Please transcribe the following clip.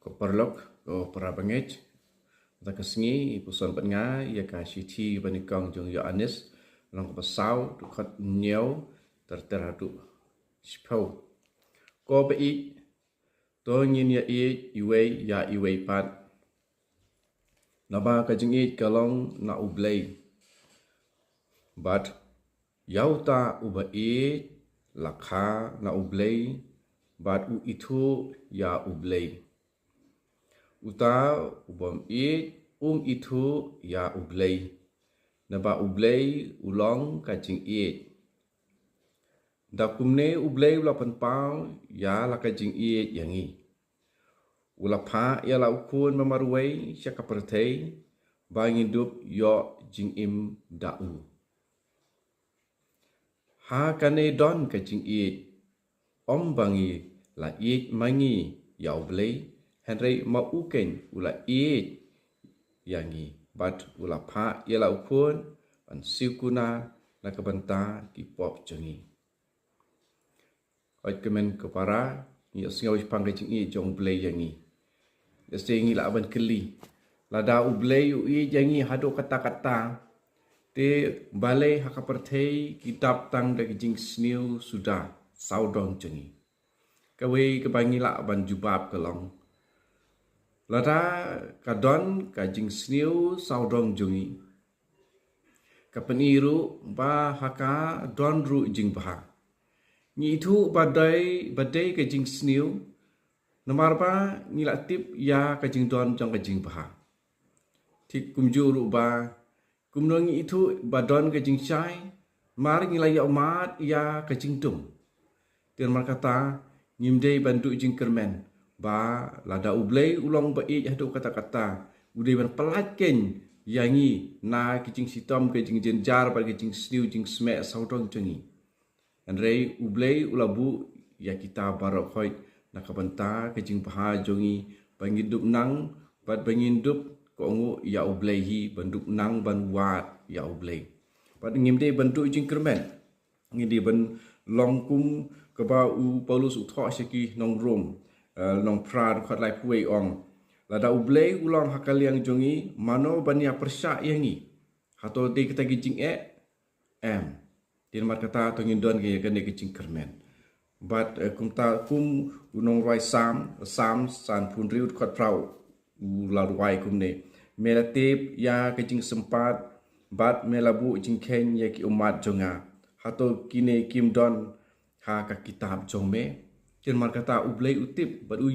ko perlok ko parabangej ta kasngi puson nga ya ka shiti banikong jong yo anis long ko pasau tu khat nyeu terteradu spau ko be I to ngin ya iwei pat naba ka jing I kalong na ublei but yauta uba I lakha na ublei but u itu ya ublei uta ubam I itu ya ublei naba ublei ulong ka jing I dakumne ublei ulapan pau ya laka jing I yangi ulapha ya la ukun mamaruai syaka pertei bangin dup yo jing im dau ha kane don ka jing I om bangi la I mangi ya ublei henry ma uken ula I yangi but ulapha ya la ukun an sikuna na kabanta ki pop jangi oi kemen kepara ni singaw pang ka jing I jong blei yangi Yasengi la aban keli. Lada ublei ui jangi hado kata-kata. Te balai hakapertei kitab tang dari jing sniu sudah saudong jangi. Kawe kebangi la aban jubab kelong. Lada kadon ka jing sniu saudong jangi. Kapeniru ba haka don ru jing baha. Ni itu badai ka jing sniu. Nomor ba ngila tip ya kajing don jong kajing baha. Tik kumjuru ba kumnongi itu badon kajing syai mar ngila ya umat ya kajing dum. Tian mar kata nyimdei bantu jing kermen ba lada ublei ulong ba I hadu kata-kata udai ban pelatken yangi na kajing sitom kajing jenjar ba kajing sniu jing smek saudong jangi. Andrei ublei ulabu ya kita barokhoi nakabanta kajing paha jongi bangin dup nang bat bangin dup ko ngu ya ublei hi banduk nang ban wat ya ublei bat ngimde bantu jing kermen ngidi ban longkum ke ba u Paulus u tho seki nong rom nong prad khat lai puai ong lada ublei ulang hakaliang jongi mano bania persya yangi hato de kita gijing em tin mat kata to ngindon ke kene kajing kermen but kumta kum unong roi sam san pun riut khot prau la ruai kumne melatip ya kajing sempat bat melabu jing ken ya ki umat jonga hato kine kim don ha ka kitab jongme kin mar kata ublei utip bat u